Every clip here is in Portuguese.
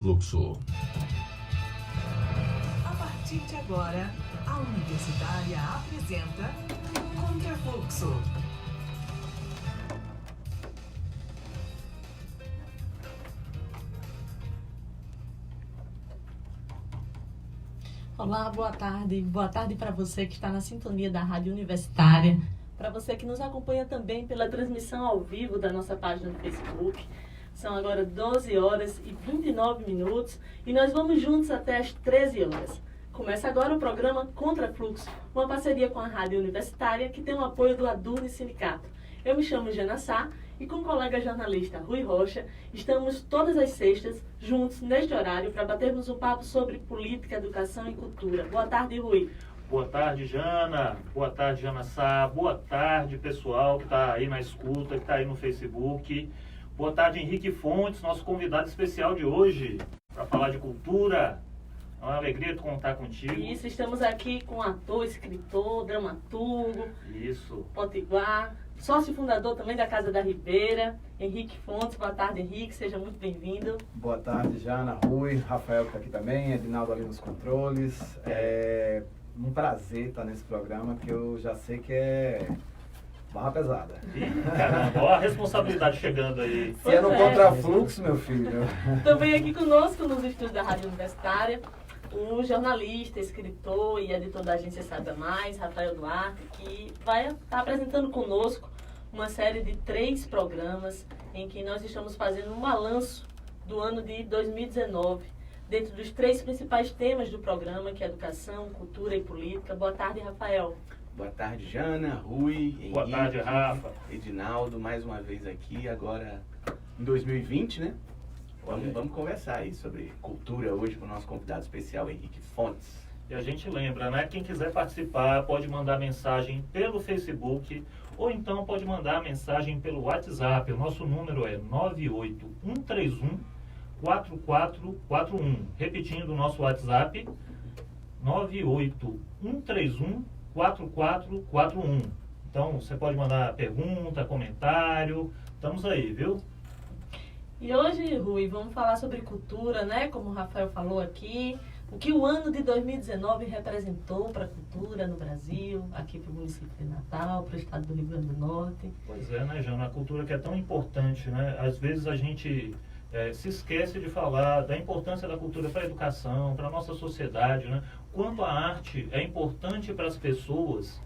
Fluxo. A partir de agora, a Universitária apresenta Contrafluxo. Olá, boa tarde. Boa tarde para você que está na sintonia da Rádio Universitária, para você que nos acompanha também pela transmissão ao vivo da nossa página no Facebook. São agora 12 horas e 29 minutos e nós vamos juntos até as 13 horas. Começa agora o programa Contrafluxo, uma parceria com a Rádio Universitária que tem o apoio do Adurne Sindicato. Eu me chamo Jana Sá e com o colega jornalista Rui Rocha, estamos todas as sextas juntos neste horário para batermos um papo sobre política, educação e cultura. Boa tarde, Rui. Boa tarde, Jana. Boa tarde, Jana Sá. Boa tarde, pessoal que está aí na escuta, que está aí no Facebook. Boa tarde, Henrique Fontes, nosso convidado especial de hoje, para falar de cultura. É uma alegria tu contar contigo. Isso, estamos aqui com ator, escritor, dramaturgo, Isso. potiguar, sócio fundador também da Casa da Ribeira, Henrique Fontes. Boa tarde, Henrique, seja muito bem-vindo. Boa tarde, Jana, Rui, Rafael que está aqui também, Edinaldo ali nos controles. É um prazer estar nesse programa que eu já sei que é barra pesada. Ih, caramba, olha a responsabilidade chegando aí. Se é no contrafluxo, meu filho. Também aqui conosco nos estúdios da Rádio Universitária, o jornalista, escritor e editor da agência Saiba Mais, Rafael Duarte, que vai estar apresentando conosco uma série de 3 programas em que nós estamos fazendo um balanço do ano de 2019, dentro dos 3 principais temas do programa, que é educação, cultura e política. Boa tarde, Rafael. Boa tarde, Jana, Rui, Henrique, Boa tarde, Rafa. Edinaldo, mais uma vez aqui, agora em 2020, né? Vamos conversar aí sobre cultura hoje com o nosso convidado especial, Henrique Fontes. E a gente lembra, né? Quem quiser participar pode mandar mensagem pelo Facebook ou então pode mandar mensagem pelo WhatsApp. O nosso número é 98131-4441. Repetindo o nosso WhatsApp, 98131-4441. Então, você pode mandar pergunta, comentário. Estamos aí, viu? E hoje, Rui, vamos falar sobre cultura, né? Como o Rafael falou aqui, o que o ano de 2019 representou para a cultura no Brasil, aqui para o município de Natal, para o estado do Rio Grande do Norte. Pois é, né, Jana? A cultura que é tão importante, né? Às vezes a gente se esquece de falar da importância da cultura para a educação, para a nossa sociedade, né? Quanto a arte é importante para as pessoas,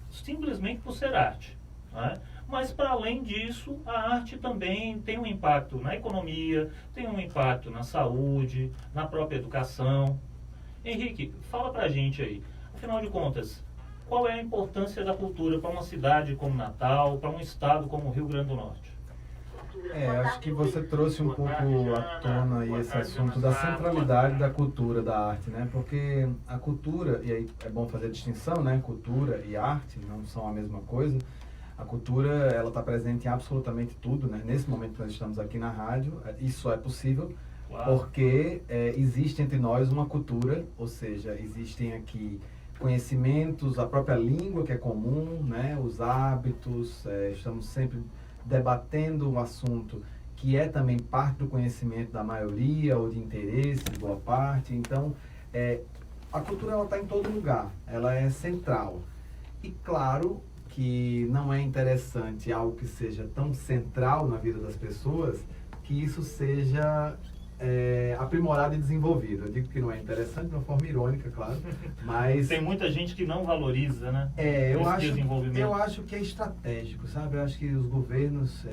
simplesmente por ser arte, né? Mas, para além disso, a arte também tem um impacto na economia, tem um impacto na saúde, na própria educação. Henrique, fala pra gente aí, afinal de contas, qual é a importância da cultura para uma cidade como Natal, para um estado como o Rio Grande do Norte? Acho que você trouxe um pouco à tona aí esse assunto da centralidade da cultura, da arte, né? Porque a cultura, e aí é bom fazer a distinção, né? Cultura e arte não são a mesma coisa. A cultura, ela está presente em absolutamente tudo, né? Nesse momento que nós estamos aqui na rádio, isso é possível, porque existe entre nós uma cultura, ou seja, existem aqui conhecimentos, a própria língua que é comum, né? Os hábitos, estamos sempre debatendo um assunto que é também parte do conhecimento da maioria ou de interesse de boa parte. Então, a cultura ela está em todo lugar, ela é central. E claro que não é interessante algo que seja tão central na vida das pessoas, que isso seja aprimorado e desenvolvido. Eu digo que não é interessante de uma forma irônica, claro, mas... Tem muita gente que não valoriza, né? Eu acho que é estratégico, sabe? Eu acho que os governos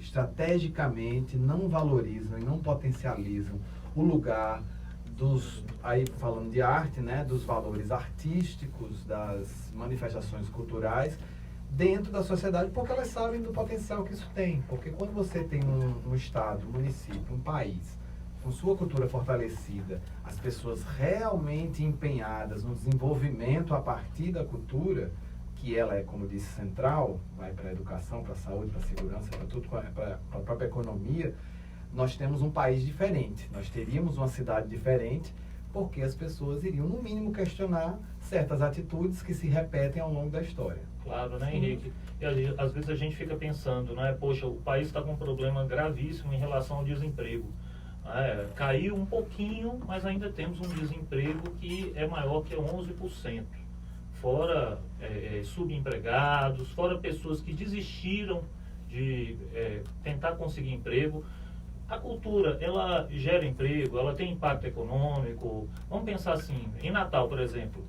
estrategicamente não valorizam e não potencializam o lugar aí falando de arte, né, dos valores artísticos, das manifestações culturais dentro da sociedade, porque elas sabem do potencial que isso tem. Porque quando você tem um estado, um município, um país com sua cultura fortalecida, as pessoas realmente empenhadas no desenvolvimento a partir da cultura, que ela é, como disse, central, vai para a educação, para a saúde, para a segurança, para tudo, para a própria economia, nós temos um país diferente, nós teríamos uma cidade diferente, porque as pessoas iriam, no mínimo, questionar certas atitudes que se repetem ao longo da história. Claro, né, Henrique? E às vezes a gente fica pensando, né? Poxa, o país está com um problema gravíssimo em relação ao desemprego. Caiu um pouquinho, mas ainda temos um desemprego que é maior que 11%. Fora subempregados, fora pessoas que desistiram de tentar conseguir emprego. A cultura, ela gera emprego, ela tem impacto econômico. Vamos pensar assim, em Natal, por exemplo,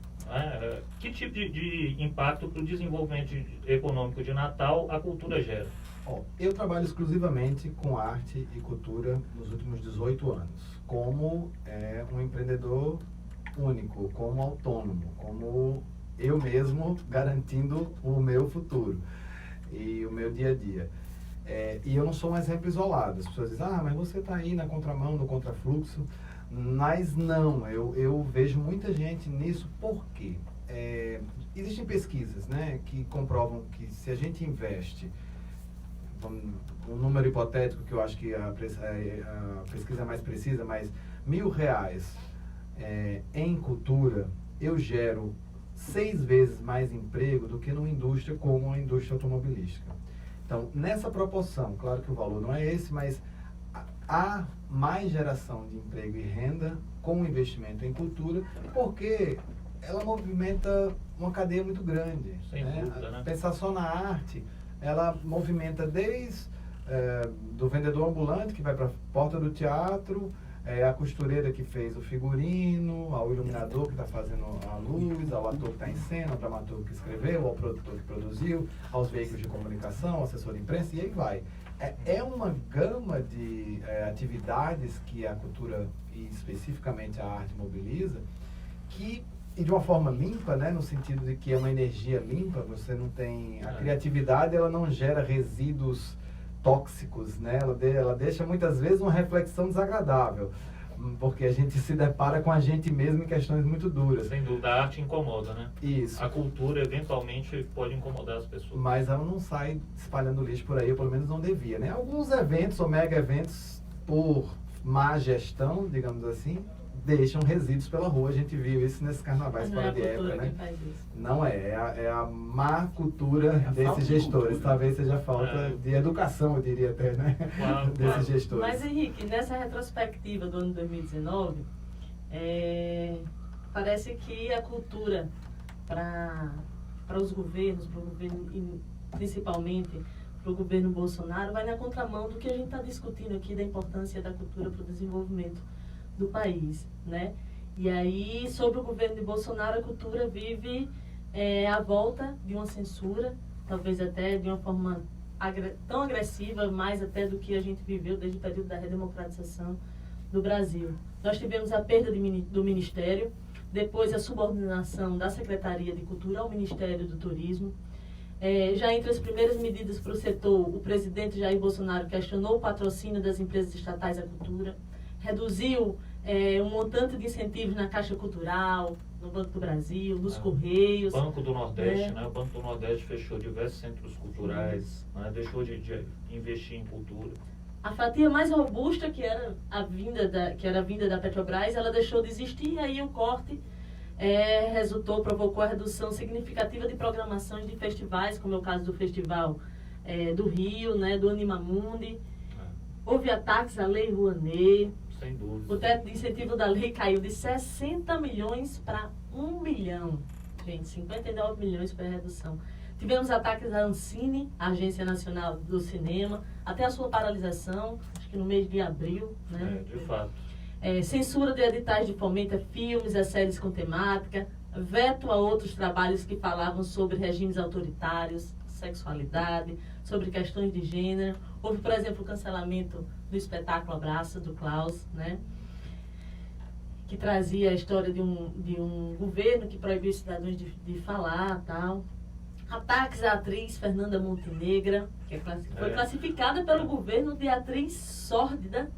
que tipo de impacto para o desenvolvimento econômico de Natal a cultura gera? Eu trabalho exclusivamente com arte e cultura nos últimos 18 anos, como um empreendedor único, como autônomo, como eu mesmo garantindo o meu futuro e o meu dia a dia. E eu não sou um exemplo isolado. As pessoas dizem, mas você está aí na contramão, no contrafluxo. Mas não, eu vejo muita gente nisso. Por quê? Existem pesquisas, né, que comprovam que se a gente investe, um número hipotético que eu acho que a pesquisa é mais precisa, mas R$1.000 em cultura, eu gero 6 vezes mais emprego do que numa indústria como a indústria automobilística. Então, nessa proporção, claro que o valor não é esse, mas há mais geração de emprego e renda com investimento em cultura, porque ela movimenta uma cadeia muito grande. Sem dúvida, né? Pensar só na arte, ela movimenta desde do vendedor ambulante que vai para a porta do teatro, a costureira que fez o figurino, ao iluminador que está fazendo a luz, ao ator que está em cena, ao dramaturgo que escreveu, ao produtor que produziu, aos veículos de comunicação, ao assessor de imprensa, e aí vai. É uma gama de atividades que a cultura, e especificamente a arte, mobiliza, e de uma forma limpa, né, no sentido de que é uma energia limpa, você não tem... A criatividade, ela não gera resíduos tóxicos, né? Ela deixa muitas vezes uma reflexão desagradável, porque a gente se depara com a gente mesmo em questões muito duras. Sem dúvida, a arte incomoda, né? Isso. A cultura, eventualmente, pode incomodar as pessoas. Mas ela não sai espalhando lixo por aí, ou pelo menos não devia, né? Alguns eventos ou mega eventos, por má gestão, digamos assim, deixam resíduos pela rua. A gente viu isso nesses carnavais fora de época, né? Não é a má cultura desses gestores. Talvez seja falta de educação, eu diria até, né? Desses gestores. Mas, Henrique, nessa retrospectiva do ano 2019, parece que a cultura para os governos, para o governo, e principalmente para o governo Bolsonaro, vai na contramão do que a gente está discutindo aqui, da importância da cultura para o desenvolvimento do país, né? E aí, sobre o governo de Bolsonaro, a cultura vive a volta de uma censura, talvez até de uma forma tão agressiva, mais até do que a gente viveu desde o período da redemocratização do Brasil. Nós tivemos a perda do Ministério, depois a subordinação da Secretaria de Cultura ao Ministério do Turismo. Já entre as primeiras medidas para o setor, o presidente Jair Bolsonaro questionou o patrocínio das empresas estatais à cultura, reduziu um montante de incentivos na Caixa Cultural, no Banco do Brasil, nos Correios. Banco do Nordeste, né? O Banco do Nordeste fechou diversos centros culturais, né? Deixou de investir em cultura. A fatia mais robusta, que era a vinda da Petrobras, ela deixou de existir, e aí o corte provocou a redução significativa de programações de festivais, como é o caso do Festival do Rio, né? Do Animamundi. Houve ataques à Lei Rouanet. Sem dúvida. O teto de incentivo da lei caiu de 60 milhões para 1 bilhão. Gente, 59 milhões foi a redução. Tivemos ataques à Ancine, a Agência Nacional do Cinema, até a sua paralisação, acho que no mês de abril, né? De fato. Censura de editais de fomento a filmes, a séries com temática, veto a outros trabalhos que falavam sobre regimes autoritários, sexualidade, sobre questões de gênero. Houve, por exemplo, o cancelamento do espetáculo Abraço, do Klaus, né? Que trazia a história de um governo que proibiu os cidadãos de falar, tal. Ataques à atriz Fernanda Montenegro, que foi classificada pelo governo de atriz sórdida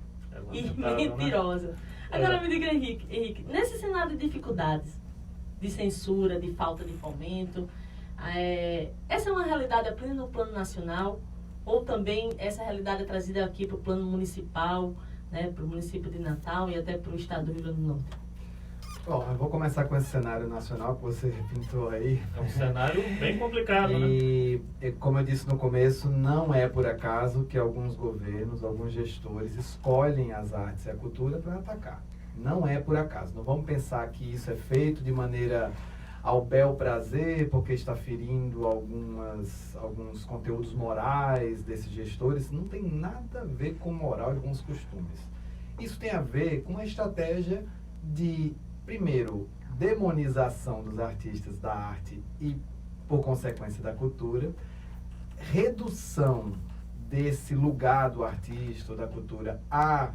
e mentirosa. Né? Agora me diga, Henrique, nesse cenário de dificuldades, de censura, de falta de fomento, essa é uma realidade apenas no plano nacional, ou também essa realidade é trazida aqui para o plano municipal, né, para o município de Natal e até para o estado do Rio Grande do Norte? Bom, eu vou começar com esse cenário nacional que você pintou aí. É um cenário bem complicado, né? E, como eu disse no começo, não é por acaso que alguns governos, alguns gestores escolhem as artes e a cultura para atacar. Não é por acaso. Não vamos pensar que isso é feito de maneira ao bel prazer, porque está ferindo alguns conteúdos morais desses gestores. Não tem nada a ver com moral e alguns costumes. Isso tem a ver com uma estratégia de, primeiro, demonização dos artistas da arte e, por consequência, da cultura, redução desse lugar do artista ou da cultura a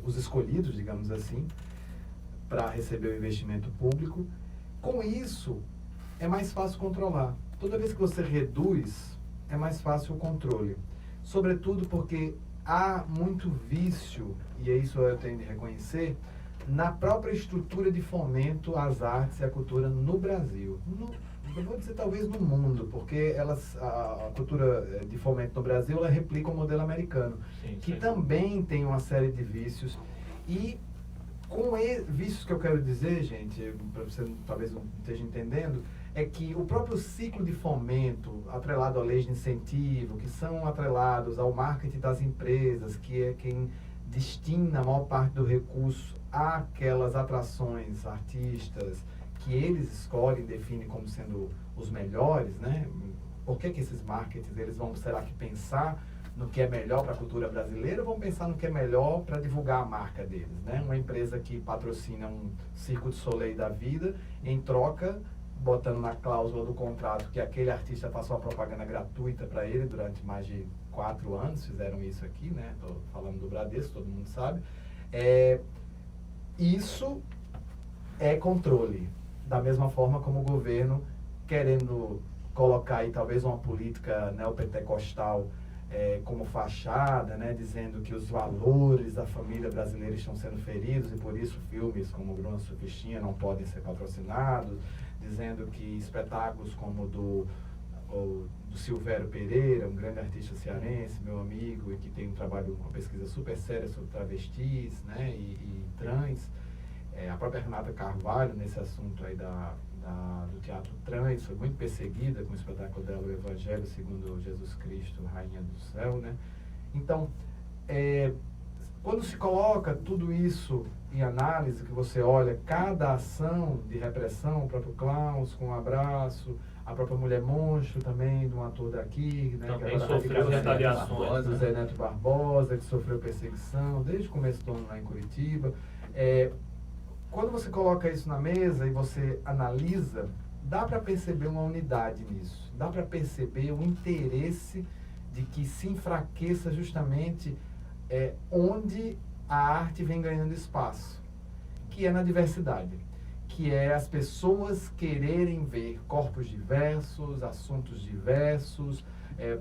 os escolhidos, digamos assim, para receber o investimento público. Com isso, é mais fácil controlar. Toda vez que você reduz, é mais fácil o controle. Sobretudo porque há muito vício, e isso eu tenho de reconhecer, na própria estrutura de fomento às artes e à cultura no Brasil. Eu vou dizer talvez no mundo, porque a cultura de fomento no Brasil, ela replica o modelo americano, Sim, que sim. também tem uma série de vícios. E com vícios que eu quero dizer, gente, para você talvez não esteja entendendo, é que o próprio ciclo de fomento, atrelado a leis de incentivo, que são atrelados ao marketing das empresas, que é quem destina a maior parte do recurso àquelas atrações artistas que eles escolhem, definem como sendo os melhores, né? Por que esses marketings, eles vão, será que pensar no que é melhor para a cultura brasileira ou vão pensar no que é melhor para divulgar a marca deles, né? Uma empresa que patrocina um Circo de Soleil da vida, em troca, botando na cláusula do contrato que aquele artista faça uma propaganda gratuita para ele durante mais de 4 anos, fizeram isso aqui, né? Estou falando do Bradesco, todo mundo sabe. Isso é controle. Da mesma forma como o governo, querendo colocar aí talvez uma política neopentecostal como fachada, né, dizendo que os valores da família brasileira estão sendo feridos e por isso filmes como Bruna Surfistinha não podem ser patrocinados, dizendo que espetáculos como o do Silvério Pereira, um grande artista cearense, meu amigo, e que tem um trabalho, uma pesquisa super séria sobre travestis, né, e trans, a própria Renata Carvalho, nesse assunto aí do teatro trans, foi muito perseguida com o espetáculo dela, o Evangelho segundo Jesus Cristo, Rainha do Céu, né? Então, quando se coloca tudo isso em análise, que você olha cada ação de repressão, o próprio Klaus com um abraço, a própria Mulher Monstro também, de um ator daqui, né? Também que agora sofreu retaliações, o né? Zé Neto Barbosa, que sofreu perseguição desde o começo do ano lá em Curitiba. Quando você coloca isso na mesa e você analisa, dá para perceber uma unidade nisso. Dá para perceber o interesse de que se enfraqueça justamente onde a arte vem ganhando espaço, que é na diversidade, que é as pessoas quererem ver corpos diversos, assuntos diversos,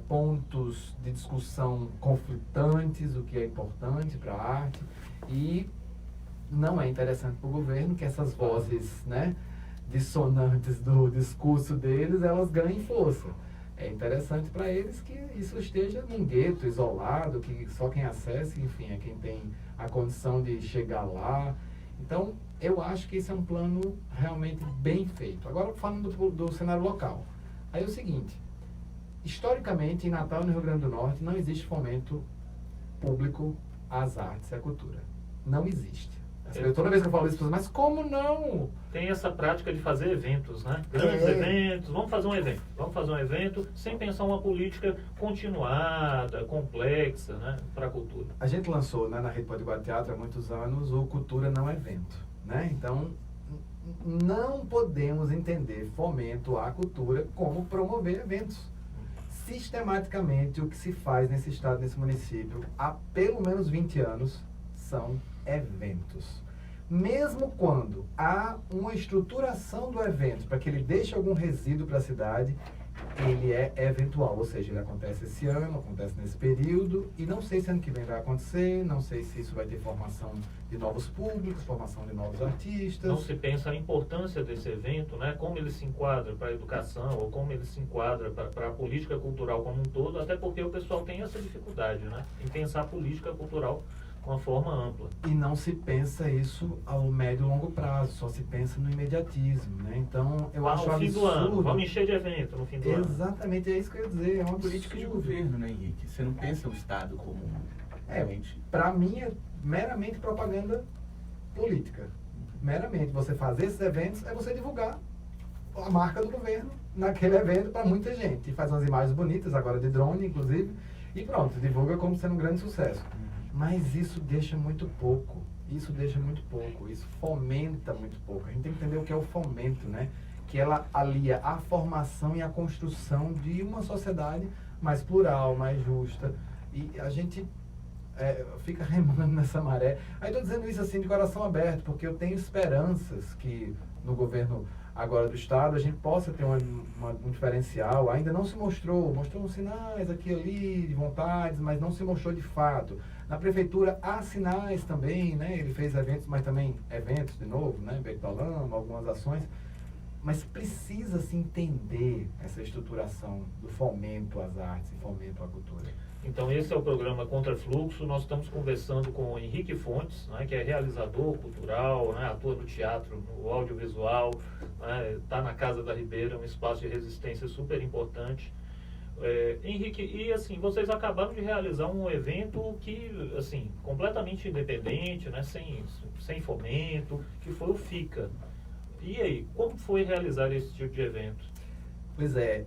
pontos de discussão conflitantes, o que é importante para a arte, e não é interessante para o governo que essas vozes, né, dissonantes do discurso deles, elas ganhem força. É interessante para eles que isso esteja num gueto, isolado, que só quem acesse, enfim, é quem tem a condição de chegar lá. Então, eu acho que esse é um plano realmente bem feito. Agora, falando do cenário local. Aí é o seguinte, historicamente, em Natal e no Rio Grande do Norte, não existe fomento público às artes e à cultura. Não existe. Toda vez que eu falo isso, mas como não? Tem essa prática de fazer eventos, né? Grandes eventos, vamos fazer um evento sem pensar uma política continuada, complexa, né, para a cultura. A gente lançou, né, na Rede Potiguar Teatro há muitos anos o Cultura Não Evento, né? Então, não podemos entender fomento à cultura como promover eventos. Sistematicamente, o que se faz nesse estado, nesse município, há pelo menos 20 anos, são eventos. Mesmo quando há uma estruturação do evento para que ele deixe algum resíduo para a cidade, ele é eventual, ou seja, ele acontece esse ano, acontece nesse período, e não sei se ano que vem vai acontecer, não sei se isso vai ter formação de novos públicos, formação de novos artistas. Não se pensa a importância desse evento, né? Como ele se enquadra para a educação, ou como ele se enquadra para a política cultural como um todo, até porque o pessoal tem essa dificuldade, né, em pensar a política cultural com a forma ampla. E não se pensa isso ao médio e longo prazo, só se pensa no imediatismo, né? Então, eu acho no fim absurdo... do ano, vamos encher de evento no fim do ano. Exatamente, é isso que eu ia dizer, é uma Política de governo, né, Henrique? Você não pensa o Estado como realmente... Para mim é meramente propaganda política. Meramente. Você fazer esses eventos é você divulgar a marca do governo naquele evento para muita gente. E faz umas imagens bonitas, agora de drone, inclusive, e pronto, divulga como sendo um grande sucesso. Mas isso deixa muito pouco. Isso deixa muito pouco. Isso fomenta muito pouco. A gente tem que entender o que é o fomento, né? Que ela alia a formação e a construção de uma sociedade mais plural, mais justa. E a gente fica remando nessa maré. Aí estou dizendo isso assim de coração aberto, porque eu tenho esperanças que no governo agora do Estado a gente possa ter um diferencial. Ainda não se mostrou uns sinais aqui e ali de vontades, mas não se mostrou de fato. Na prefeitura há sinais também, né? Ele fez eventos, mas também eventos de novo, né? Beco da Lama, algumas ações. Mas precisa se entender essa estruturação do fomento às artes e fomento à cultura. Então esse é o programa Contrafluxo. Nós estamos conversando com o Henrique Fontes, né, que é realizador cultural, né, atua no teatro, no audiovisual, está na Casa da Ribeira, um espaço de resistência super importante. Henrique, e assim, vocês acabaram de realizar um evento que, assim, completamente independente, né, sem fomento, que foi o FICA. E aí, como foi realizar esse tipo de evento? Pois é,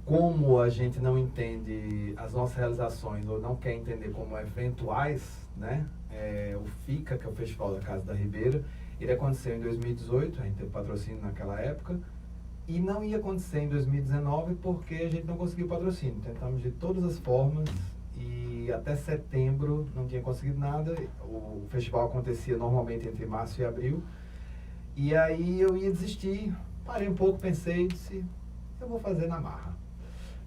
como a gente não entende as nossas realizações ou não quer entender como eventuais, né? O FICA, que é o Festival da Casa da Ribeira, ele aconteceu em 2018, a gente teve patrocínio naquela época, e não ia acontecer em 2019 porque a gente não conseguiu patrocínio. Tentamos de todas as formas e até setembro não tinha conseguido nada. O festival acontecia normalmente entre março e abril. E aí eu ia desistir, parei um pouco, pensei, disse, eu vou fazer na marra.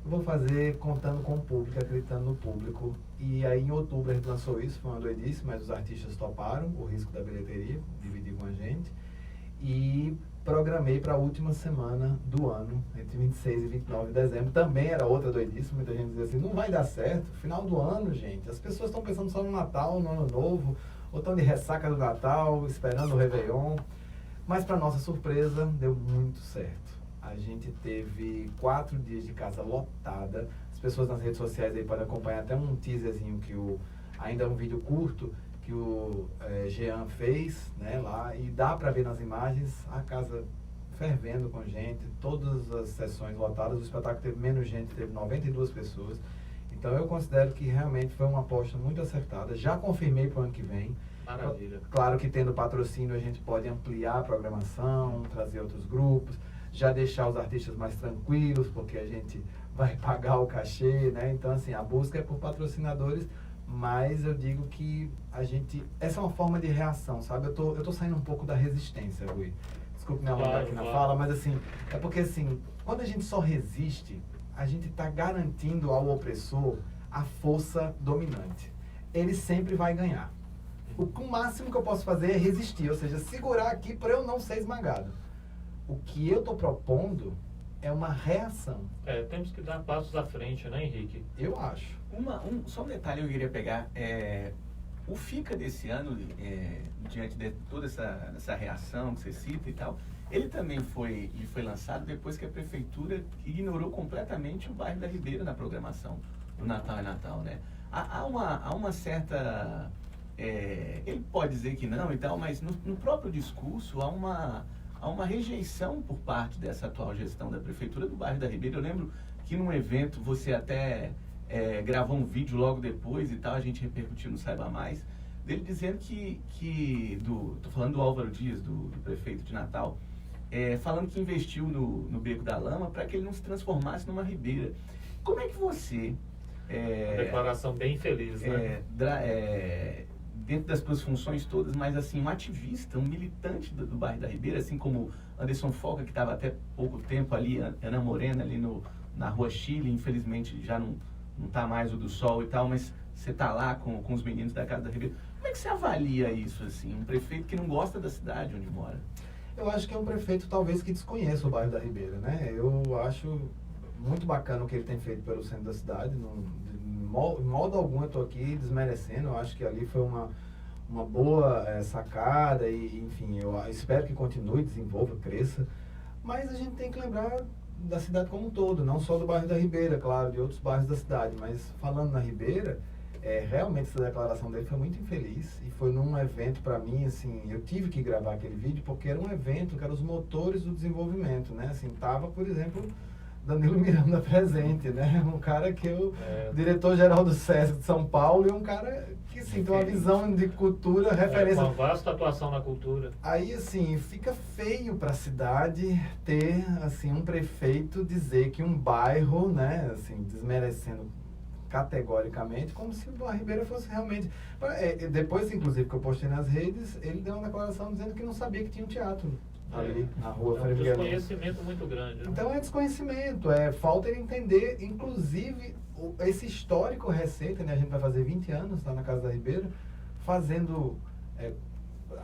Eu vou fazer contando com o público, acreditando no público. E aí em outubro a gente lançou isso, foi uma doidice, mas os artistas toparam o risco da bilheteria, dividir com a gente. E programei para a última semana do ano, entre 26 e 29 de dezembro. Também era outra doidice, muita gente dizia assim, não vai dar certo, final do ano, gente. As pessoas estão pensando só no Natal, no Ano Novo, ou estão de ressaca do Natal, esperando o Réveillon. Mas para nossa surpresa, deu muito certo. A gente teve 4 dias de casa lotada. As pessoas nas redes sociais aí podem acompanhar até um teaserzinho ainda é um vídeo curto, que o Jean fez, né, lá, e dá para ver nas imagens a casa fervendo com gente, todas as sessões lotadas, o espetáculo teve menos gente, teve 92 pessoas. Então eu considero que realmente foi uma aposta muito acertada, já confirmei para o ano que vem. Maravilha. Claro que tendo patrocínio a gente pode ampliar a programação, trazer outros grupos, já deixar os artistas mais tranquilos, porque a gente vai pagar o cachê, né? Então assim, a busca é por patrocinadores, mas eu digo que essa é uma forma de reação, sabe? Eu tô saindo um pouco da resistência, Rui. Desculpe me alongar aqui na fala, mas assim, é porque assim, quando a gente só resiste, a gente está garantindo ao opressor a força dominante. Ele sempre vai ganhar. O máximo que eu posso fazer é resistir, ou seja, segurar aqui para eu não ser esmagado. O que eu estou propondo é uma reação. Temos que dar passos à frente, né, Henrique? Eu acho. Só um detalhe que eu queria pegar. O FICA desse ano, diante de toda essa reação que você cita e tal, ele também foi lançado depois que a prefeitura ignorou completamente o bairro da Ribeira na programação do Natal e Natal, né? Há uma certa... ele pode dizer que não e tal, mas no próprio discurso há uma rejeição por parte dessa atual gestão da prefeitura do bairro da Ribeira. Eu lembro que num evento você até gravou um vídeo logo depois e tal, a gente repercutiu no Saiba Mais, dele dizendo tô falando do Álvaro Dias, do prefeito de Natal, falando que investiu no Beco da Lama para que ele não se transformasse numa ribeira. Como é que você... Uma declaração bem feliz, né? Dentro das suas funções todas, mas assim, um ativista, um militante do bairro da Ribeira, assim como Anderson Foca, que estava até pouco tempo ali, Ana Morena ali na Rua Chile, infelizmente já não está mais o do Sol e tal, mas você está lá com os meninos da Casa da Ribeira. Como é que você avalia isso, assim, um prefeito que não gosta da cidade onde mora? Eu acho que é um prefeito talvez que desconheça o bairro da Ribeira, né? Eu acho muito bacana o que ele tem feito pelo centro da cidade, modo algum eu estou aqui desmerecendo, eu acho que ali foi uma boa sacada e, enfim, eu espero que continue, desenvolva, cresça, mas a gente tem que lembrar da cidade como um todo, não só do bairro da Ribeira, claro, de outros bairros da cidade, mas falando na Ribeira, realmente essa declaração dele foi muito infeliz e foi num evento, para mim, assim, eu tive que gravar aquele vídeo porque era um evento que era os motores do desenvolvimento, né, assim, tava, por exemplo, Danilo Miranda presente, né, um cara que diretor-geral do SESC de São Paulo e um cara que, assim, tem uma visão de cultura, referência. Uma vasta atuação na cultura. Aí, assim, fica feio para a cidade ter, assim, um prefeito dizer que um bairro, né, assim, desmerecendo categoricamente, como se a Ribeira fosse realmente... Depois, inclusive, que eu postei nas redes, ele deu uma declaração dizendo que não sabia que tinha um teatro ali na rua. É um desconhecimento muito grande. Né? Então é desconhecimento, falta ele entender, inclusive, esse histórico recente, né? A gente vai fazer 20 anos lá na Casa da Ribeira, fazendo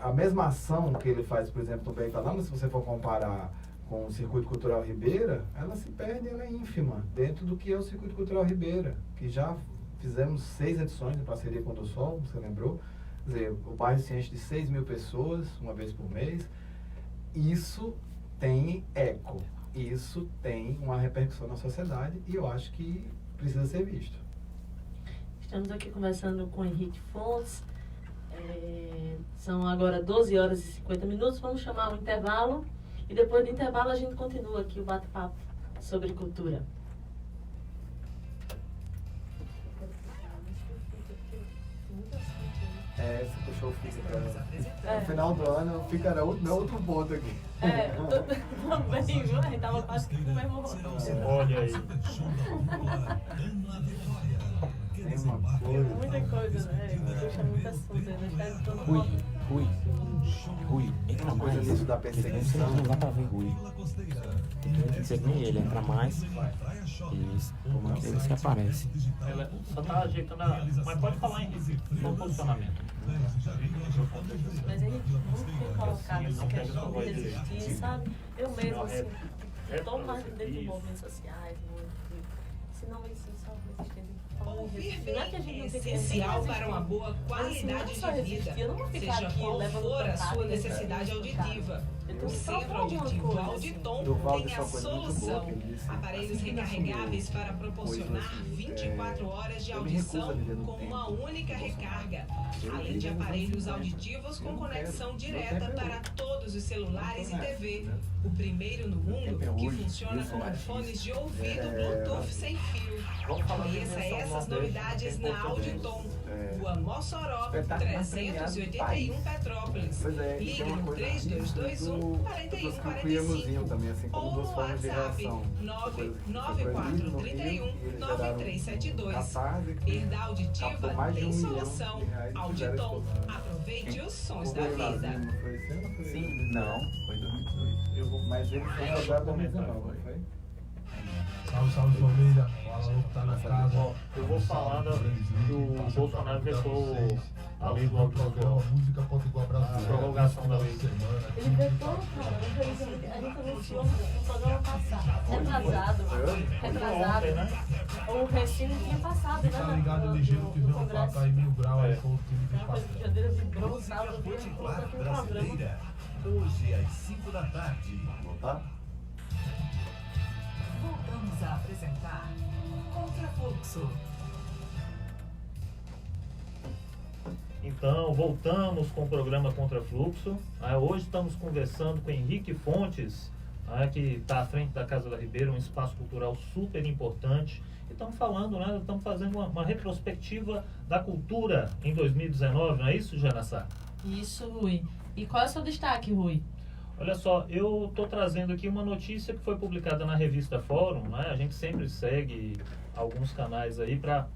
a mesma ação que ele faz, por exemplo, no Beitalã, mas se você for comparar com o Circuito Cultural Ribeira, ela se perde, ela é ínfima dentro do que é o Circuito Cultural Ribeira, que já fizemos 6 edições de parceria com o do Sol, você lembrou? Quer dizer, o bairro se enche de 6 mil pessoas, uma vez por mês. Isso tem eco, isso tem uma repercussão na sociedade e eu acho que precisa ser visto. Estamos aqui conversando com Henrique Fontes, são agora 12 horas e 50 minutos, vamos chamar um intervalo e depois do intervalo a gente continua aqui o bate-papo sobre cultura. Você puxou o físico no final do ano, fica no outro ponto aqui. Também, viu? A gente tava quase que com o mesmo roteiro. Olha aí. Tem uma coisa. Muita coisa, né? Puxa muito assunto, né? Rui, entra Uma coisa mais. disso da perseguição. Não dá pra ver Rui. Tem que ser nem ele, entra mais. Isso. Eles que aparecem. Ela só tá ajeitando Mas pode falar, Henrique, no posicionamento. Mas ele muito bem colocado essa questão de resistir, sabe? Eu mesmo, assim, estou mais dentro de movimentos sociais, muito. Senão isso só resistir. Ouvir Não é que a gente bem não é tem que essencial resistir, para uma boa qualidade só de resistir, vida, eu não vou ficar seja aqui qual levando for a pancada sua e necessidade resistendo, auditiva. Eu O tenho que Centro propor alguma Auditivo coisa, Auditom Do Valde tem a só coisa muito boa solução. que ele disse. Aparelhos recarregáveis para proporcionar 24 horas de eu me recuso a audição viver no com uma tempo. única recarga, Eu além de vivo nos aparelhos anos 50. auditivos Eu com não conexão quero. direta Meu tempo é para hoje. todos os celulares e Meu tempo é TV. né? O primeiro no Meu tempo é mundo que hoje. funciona Eu sou com artista. fones de ouvido Bluetooth sem fio. Vamos falar de Conheça dimensão essas nordeste, novidades que é na importante. Auditom, Rua Mossoró, Espetáculo 381 Petrópolis. Pois é, e tem Ligue uma no coisa 3221 do Priemozinho 4145 também, assim como ou duas no formas de WhatsApp reação. 99431 9372. Catarse, Perda auditiva captou mais de tem 1 milhão solução. de reais de Auditom, exposição. aproveite os sons O da Brasil, vida. não foi esse ano? Foi Sim, não, foi 2018. Eu vou Mas ele foi usado em 2019, não foi? foi? Salve, salve família. Fala louco, tá na casa. Eu vou falar que o Bolsonaro vetou a lei do audiovisual. Música Potiguar A Brasileira. prorrogação da lei. Ele vetou, cara, a gente anunciou no programa passado, retrasado, Ontem, né? o Recife tinha passado, né? Tá ligado ligeiro que vem um papo aí 1000 graus aí com o time Uma que coisa passa. que Jadeira vibrou, sábado, eu vi aqui no programa. Hoje às 5 da tarde. Tá? Voltamos a apresentar Contrafluxo. Então, voltamos com o programa Contrafluxo. Hoje estamos conversando com Henrique Fontes, que está à frente da Casa da Ribeira, um espaço cultural super importante. E estamos falando, estamos fazendo uma retrospectiva da cultura em 2019, não é isso, Janassá? Isso, Rui. E qual é o seu destaque, Rui? Olha só, eu estou trazendo aqui uma notícia que foi publicada na revista Fórum, né? A gente sempre segue alguns canais aí para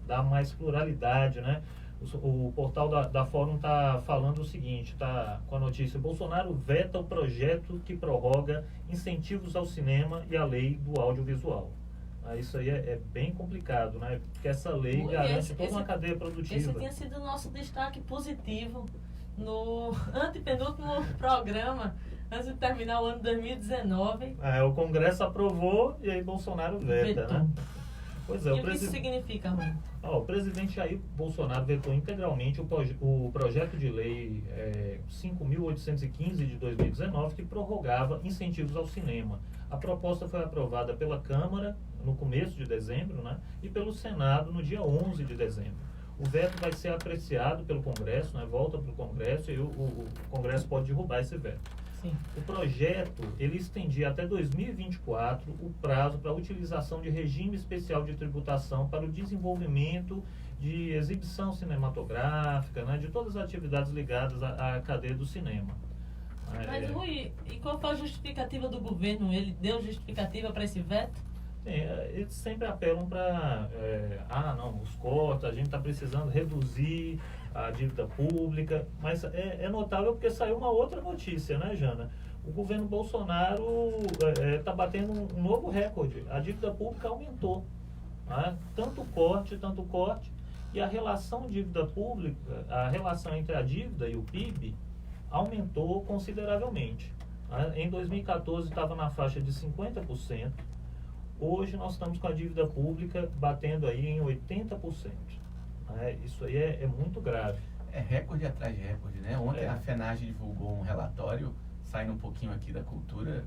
dar mais pluralidade, né? O portal da Fórum está falando o seguinte, tá com a notícia: Bolsonaro veta o projeto que prorroga incentivos ao cinema e a lei do audiovisual. Isso aí é bem complicado, né? Porque essa lei garante toda uma cadeia produtiva. Esse tinha sido o nosso destaque positivo no antepenúltimo programa, antes de terminar o ano 2019. O Congresso aprovou e aí Bolsonaro veta, né? Pois é, E o que isso significa, Rui? O presidente Jair Bolsonaro vetou integralmente o projeto de lei 5.815 de 2019, que prorrogava incentivos ao cinema. A proposta foi aprovada pela Câmara no começo de dezembro, né, e pelo Senado no dia 11 de dezembro. O veto vai ser apreciado pelo Congresso, né, volta para o Congresso e o Congresso pode derrubar esse veto. Sim. O projeto, ele estendia até 2024 o prazo para a utilização de regime especial de tributação para o desenvolvimento de exibição cinematográfica, né, de todas as atividades ligadas à cadeia do cinema. Mas, Rui, e qual foi a justificativa do governo? Ele deu justificativa para esse veto? Eles sempre apelam para, não, os cortes, a gente está precisando reduzir a dívida pública, mas é notável porque saiu uma outra notícia, né, Jana? O governo Bolsonaro está batendo um novo recorde. A dívida pública aumentou, né? Tanto corte, e a relação dívida pública, a relação entre a dívida e o PIB aumentou consideravelmente. Né? Em 2014 estava na faixa de 50%. Hoje nós estamos com a dívida pública batendo aí em 80%. Isso aí é muito grave. É recorde atrás de recorde, né? Ontem a FENAGE divulgou um relatório, saindo um pouquinho aqui da cultura,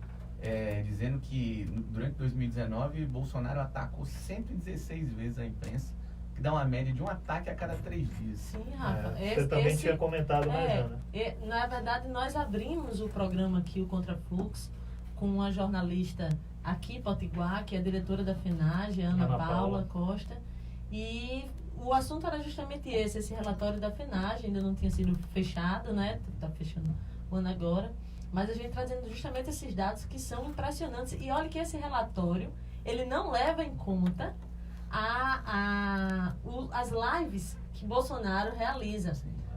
dizendo que durante 2019 Bolsonaro atacou 116 vezes a imprensa, que dá uma média de um ataque a cada 3 dias. Sim, Rafa. Você também tinha comentado, né, Jana? Na verdade, nós abrimos o programa aqui, o Contrafluxo, com uma jornalista aqui, Potiguar, que é a diretora da FENAGE, Ana Paula Costa, e o assunto era justamente esse relatório da FENAGE, ainda não tinha sido fechado, né? Está fechando o ano agora, mas a gente trazendo justamente esses dados que são impressionantes. E olha que esse relatório, ele não leva em conta as lives que Bolsonaro realiza,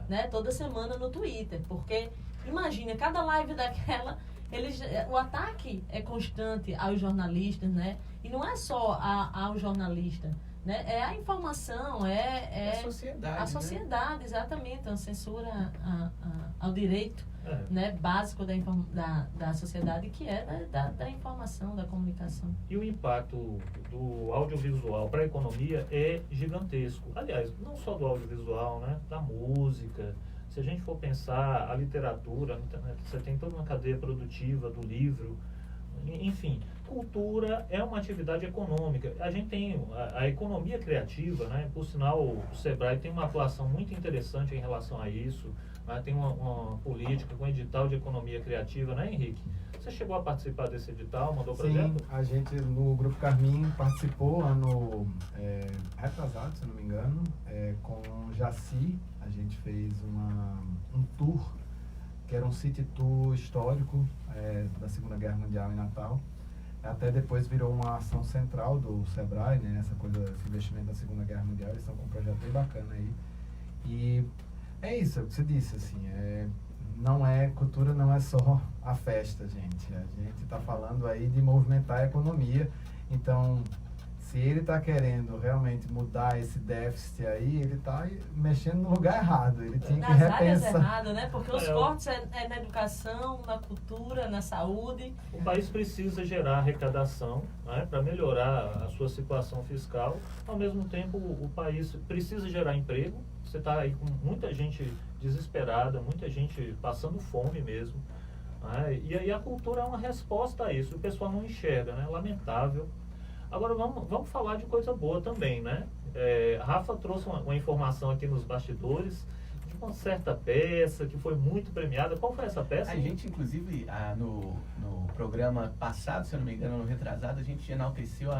né? Toda semana no Twitter, porque imagina, cada live daquela, o ataque é constante aos jornalistas, né? E não é só ao jornalista, né? É a informação, a sociedade. A sociedade, exatamente, a censura ao direito, né, básico da sociedade, que é da informação, da comunicação. E o impacto do audiovisual para a economia é gigantesco. Aliás, não só do audiovisual, né? Da música. Se a gente for pensar a literatura, você tem toda uma cadeia produtiva do livro. Enfim, cultura é uma atividade econômica. A gente tem a economia criativa, né? Por sinal, o Sebrae tem uma atuação muito interessante em relação a isso. Né? Tem uma política com edital de economia criativa, né, Henrique? Você chegou a participar desse edital, mandou projeto? Sim, a gente no Grupo Carmim participou ano retrasado, se não me engano, com o Jaci. A gente fez um tour, que era um city tour histórico da Segunda Guerra Mundial em Natal. Até depois virou uma ação central do Sebrae, né? Esse investimento da Segunda Guerra Mundial. Eles estão com um projeto bem bacana aí. E é isso, é o que você disse, assim, cultura não é só a festa, gente. A gente está falando aí de movimentar a economia. Então, se ele está querendo realmente mudar esse déficit aí, ele está mexendo no lugar errado. Ele tinha que repensar. Áreas erradas, né? Porque os cortes é na educação, na cultura, na saúde. O país precisa gerar arrecadação, né, para melhorar a sua situação fiscal. Ao mesmo tempo, o país precisa gerar emprego. Você está aí com muita gente desesperada, muita gente passando fome mesmo. Né? E aí a cultura é uma resposta a isso. O pessoal não enxerga, né? Lamentável. Agora vamos falar de coisa boa também, né? Rafa trouxe uma informação aqui nos bastidores de uma certa peça que foi muito premiada. Qual foi essa peça? A gente, inclusive, no programa passado, se eu não me engano, no retrasado, a gente enalteceu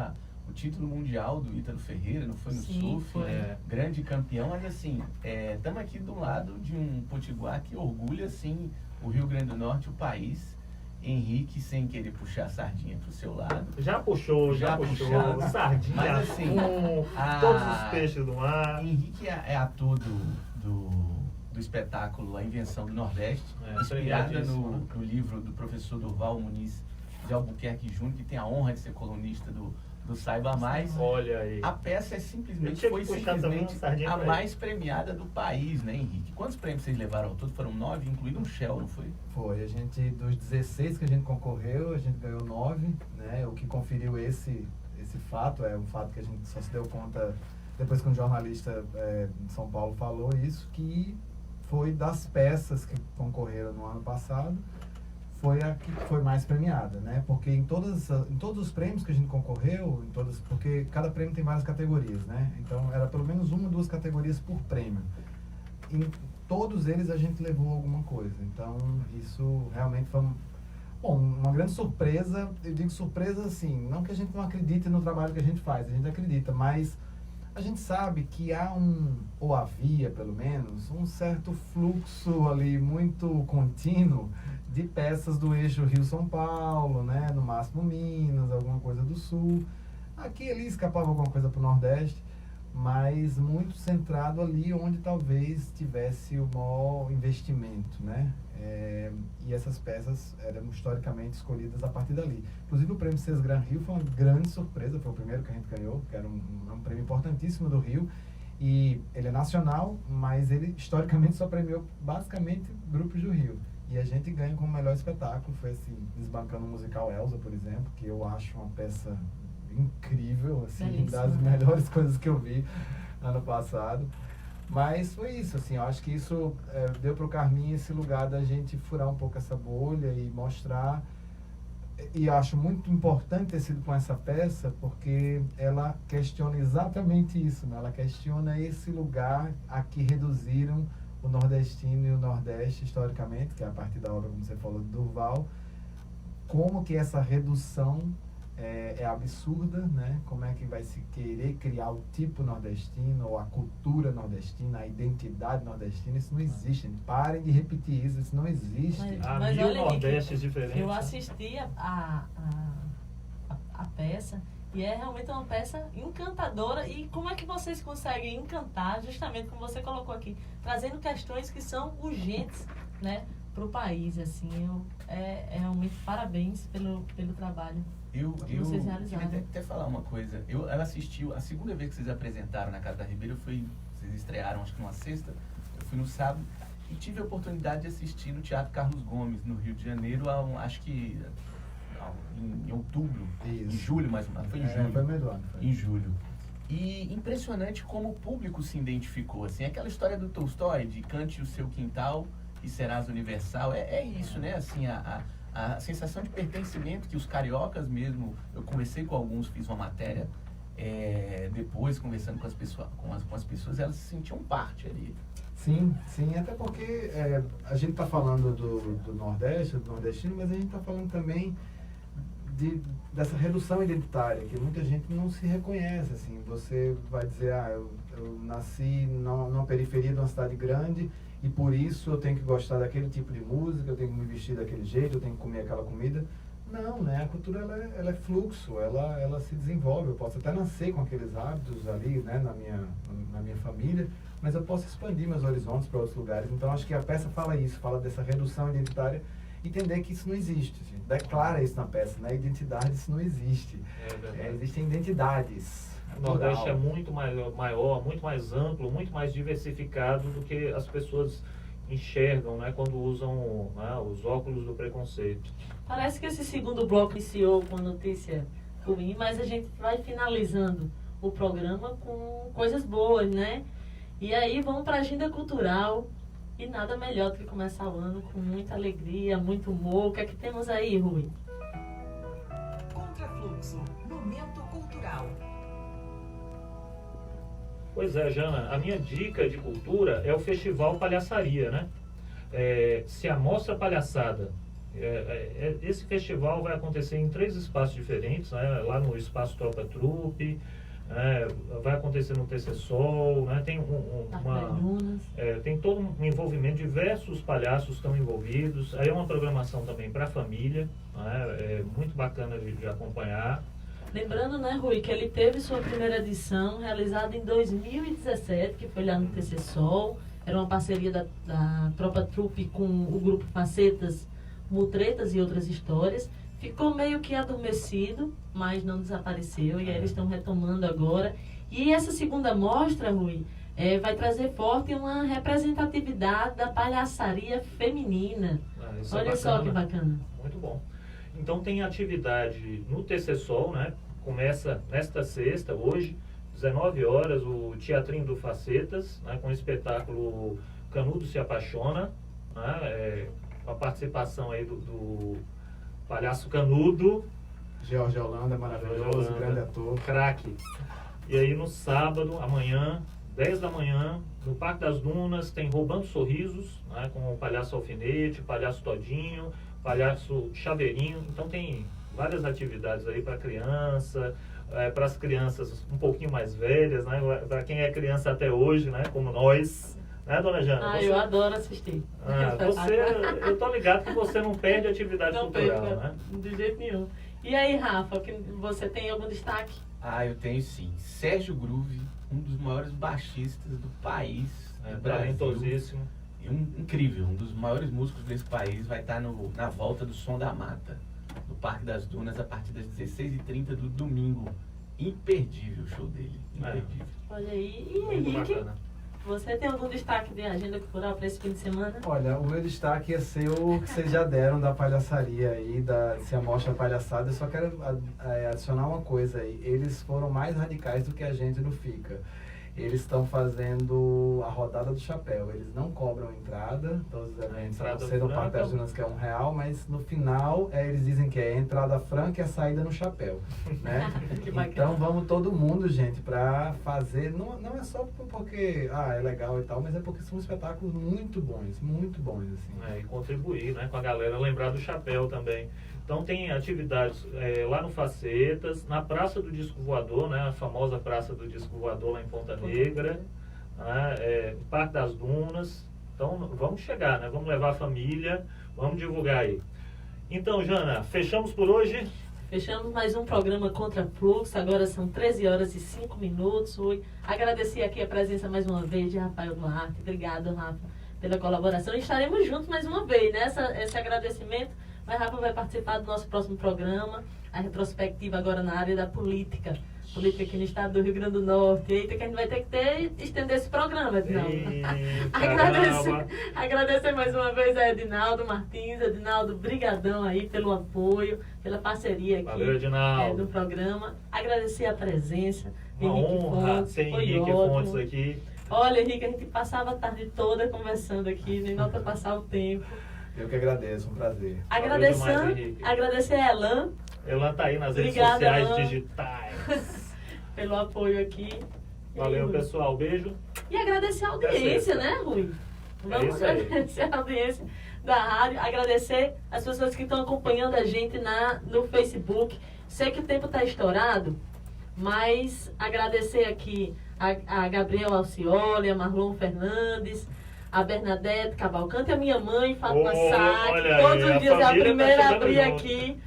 o título mundial do Ítalo Ferreira, não foi no surf, grande campeão, mas assim, estamos aqui do lado de um potiguar que orgulha, assim, o Rio Grande do Norte, o país. Henrique, sem querer puxar a sardinha pro seu lado. Já puxou. Sardinha, mas, assim, todos os peixes do mar. Henrique é ator do espetáculo A Invenção do Nordeste, inspirada no livro do professor Durval Muniz de Albuquerque Júnior, que tem a honra de ser colunista do Saiba Mais. Olha aí. A peça foi simplesmente a mais premiada do país, né, Henrique? Quantos prêmios vocês levaram ao todo? Foram 9, incluindo um Shell, não foi? Foi. A gente, dos 16 que a gente concorreu, a gente ganhou 9, né? O que conferiu esse esse fato, é um fato que a gente só se deu conta depois que um jornalista de São Paulo falou isso, que foi das peças que concorreram no ano passado, foi a que foi mais premiada, né? Porque em todos os prêmios que a gente concorreu, porque cada prêmio tem várias categorias, né? Então era pelo menos 1 ou 2 categorias por prêmio. Em todos eles a gente levou alguma coisa. Então isso realmente foi uma grande surpresa. Eu digo surpresa assim, não que a gente não acredite no trabalho que a gente faz, a gente acredita, mas a gente sabe que há ou havia pelo menos, um certo fluxo ali muito contínuo de peças do eixo Rio-São Paulo, né? No máximo Minas, alguma coisa do Sul. Aqui ali escapava alguma coisa para o Nordeste, mas muito centrado ali onde talvez tivesse o maior investimento, né? E essas peças eram historicamente escolhidas a partir dali. Inclusive o prêmio Sesgran Rio foi uma grande surpresa, foi o primeiro que a gente ganhou, que era um prêmio importantíssimo do Rio. E ele é nacional, mas ele historicamente só premiou basicamente grupos do Rio. E a gente ganha como melhor espetáculo, foi assim, desbancando o musical Elsa, por exemplo, que eu acho uma peça incrível, assim, belíssimo, das melhores coisas que eu vi ano passado. Mas foi isso, assim, eu acho que isso deu para o Carminha esse lugar da gente furar um pouco essa bolha e mostrar. E eu acho muito importante ter sido com essa peça, porque ela questiona exatamente isso, né? Ela questiona esse lugar a que reduziram o nordestino e o nordeste historicamente, que é a partir da obra, como você falou, do Durval, como que essa redução é absurda, né? Como é que vai se querer criar o tipo nordestino, ou a cultura nordestina, a identidade nordestina, isso não existe. Parem de repetir isso, isso não existe. Mas Há 1000 olha, nordestes diferentes. eu assisti a peça e é realmente uma peça encantadora. E como é que vocês conseguem encantar, justamente como você colocou aqui, trazendo questões que são urgentes, né, para o país, assim. Realmente parabéns pelo trabalho. Eu vocês queria realizaram. até falar uma coisa. Ela assistiu, a segunda vez que vocês apresentaram na Casa da Ribeira, vocês estrearam acho que numa sexta, eu fui no sábado e tive a oportunidade de assistir no Teatro Carlos Gomes, no Rio de Janeiro, acho que em outubro, Isso. em julho mais ou menos, foi em julho. Foi melhor, foi. Em julho. E impressionante como o público se identificou, assim, aquela história do Tolstói, de cante o seu quintal e serás universal, é isso, né, assim, a sensação de pertencimento que os cariocas mesmo, eu conversei com alguns, fiz uma matéria, depois conversando com as pessoas, elas se sentiam parte ali. Sim, até porque a gente está falando do Nordeste, do nordestino, mas a gente está falando também dessa redução identitária, que muita gente não se reconhece, assim. Você vai dizer, eu nasci numa periferia de uma cidade grande e por isso eu tenho que gostar daquele tipo de música, eu tenho que me vestir daquele jeito, eu tenho que comer aquela comida. Não, né? A cultura ela é fluxo, ela se desenvolve. Eu posso até nascer com aqueles hábitos ali, né, na minha família, mas eu posso expandir meus horizontes para outros lugares. Então acho que a peça fala isso, fala dessa redução identitária, entender que isso não existe. A gente declara isso na peça, né? Identidade, isso não existe. Existem identidades. O Nordeste é muito maior, muito mais amplo, muito mais diversificado do que as pessoas enxergam, né, quando usam, né, os óculos do preconceito. Parece que esse segundo bloco iniciou com a notícia ruim, mas a gente vai finalizando o programa com coisas boas, né? E aí vamos para a agenda cultural. E nada melhor do que começar o ano com muita alegria, muito humor. O que é que temos aí, Rui? Contrafluxo, momento cultural. Pois é, Jana, a minha dica de cultura é o Festival Palhaçaria, né? Se a Mostra Palhaçada, esse festival vai acontecer em 3 espaços diferentes, né? Lá no Espaço Tropa Trupe, vai acontecer no TC Sol, né? Tem tem todo um envolvimento, diversos palhaços estão envolvidos, aí é uma programação também para a família, né? É muito bacana de acompanhar. Lembrando, né, Rui, que ele teve sua primeira edição realizada em 2017, que foi lá no TC Sol. Era uma parceria da Tropa Trupe com o grupo Facetas, Mutretas e Outras Histórias. Ficou meio que adormecido, mas não desapareceu, e aí eles estão retomando agora. E essa segunda mostra, Rui, vai trazer forte uma representatividade da palhaçaria feminina. Isso Olha é só bacana. que bacana. Muito bom. Então tem atividade no TC Sol, né? começa nesta sexta, hoje, 19 horas, o Teatrinho do Facetas, né, com o espetáculo Canudo se Apaixona, né, com a participação aí do palhaço Canudo. Jorge Holanda, maravilhoso, grande ator. Craque. E aí no sábado, amanhã, 10 da manhã, no Parque das Dunas, tem Roubando Sorrisos, né, com o palhaço Alfinete, palhaço Todinho, palhaço Chaveirinho. Então tem várias atividades aí para criança, para as crianças um pouquinho mais velhas, né, para quem é criança até hoje, né, como nós. Né, dona Jana? Eu adoro assistir. Eu tô ligado que você não perde atividade cultural, né? De jeito nenhum. E aí, Rafa, você tem algum destaque? Eu tenho sim. Sérgio Groove, um dos maiores baixistas do país, do Brasil. Talentosíssimo. Incrível, um dos maiores músicos desse país, vai estar na volta do Som da Mata, no Parque das Dunas, a partir das 16h30 do domingo. Imperdível o show dele, imperdível. Olha aí, e Muito Henrique? bacana. Você tem algum destaque de agenda cultural para esse fim de semana? Olha, o meu destaque ia ser o que vocês já deram da palhaçaria aí, da Se Amostra Palhaçada. Eu só quero adicionar uma coisa aí. Eles foram mais radicais do que a gente no FICA. Eles estão fazendo a rodada do chapéu. Eles não cobram entrada, todos os eventos, a não ser no Parque das Dunas, que é R$1, mas no final eles dizem que é entrada franca e a saída no chapéu, né? Então vamos todo mundo, gente, para fazer, não é só porque é legal e tal, mas é porque são espetáculos muito bons, assim. E contribuir, né, com a galera, lembrar do chapéu também. Então tem atividades lá no Facetas, na Praça do Disco Voador, né, a famosa Praça do Disco Voador lá em Ponta Negra, né, no Parque das Dunas. Então vamos chegar, né, vamos levar a família, vamos divulgar aí. Então, Jana, fechamos por hoje? Fechamos mais um programa Contra Fluxo, agora são 13 horas e 5 minutos. Agradecer aqui a presença mais uma vez de Rafael Duarte. Obrigado, Rafa, pela colaboração. E estaremos juntos mais uma vez, né? Esse agradecimento. Mas Rafa vai participar do nosso próximo programa, a retrospectiva agora na área da política aqui no estado do Rio Grande do Norte. Eita, que a gente vai ter que estender esse programa, Edinaldo. Agradecer mais uma vez a Edinaldo Martins. Edinaldo, brigadão aí pelo apoio, pela parceria aqui. Valeu, Edinaldo. Do programa. Agradecer a presença de Uma Henrique honra Fontes. ter Henrique Fontes aqui. Olha, Henrique, a gente passava a tarde toda conversando aqui, nem nota passar o tempo. Eu que agradeço, um prazer. Agradecer a Elan. Elan tá aí nas redes Obrigada, sociais Elan, digitais. pelo apoio aqui. Valeu, pessoal. Beijo. E agradecer a audiência, né, Rui? Vamos agradecer a audiência da rádio. Agradecer as pessoas que estão acompanhando a gente no Facebook. Sei que o tempo está estourado, mas agradecer aqui a Gabriel Alcioli, a Marlon Fernandes, a Bernadette Cavalcante, a minha mãe, Fátima Sack. Todos os dias é a primeira a abrir aqui.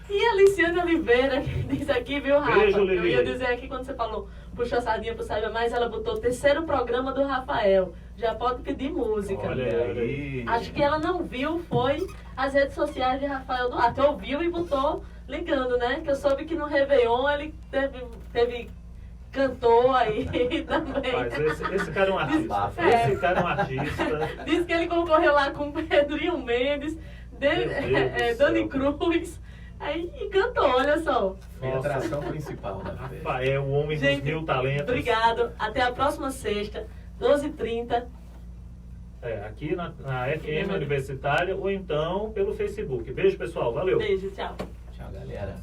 E a Liciane Oliveira, que diz aqui, viu, Rafa? Beijo, eu ia dizer aqui, quando você falou, puxou a sardinha pro Saiba Mais, ela botou o 3º programa do Rafael. Já pode pedir música. Olha aí. Acho que ela não viu, foi as redes sociais de Rafael Duarte. Ouviu e botou ligando, né? Que eu soube que no Réveillon ele teve cantor aí também. Rapaz, esse cara é um artista. Esse cara é um artista. Diz que ele concorreu lá com Pedrinho Mendes, Dani Cruz. Aí cantou, olha só. Foi a atração principal da festa. Rafael, o homem dos 1000 talentos. Obrigado. Até a próxima sexta, 12h30. Aqui na FM Universitária ou então pelo Facebook. Beijo, pessoal. Valeu. Beijo, tchau. Tchau, galera.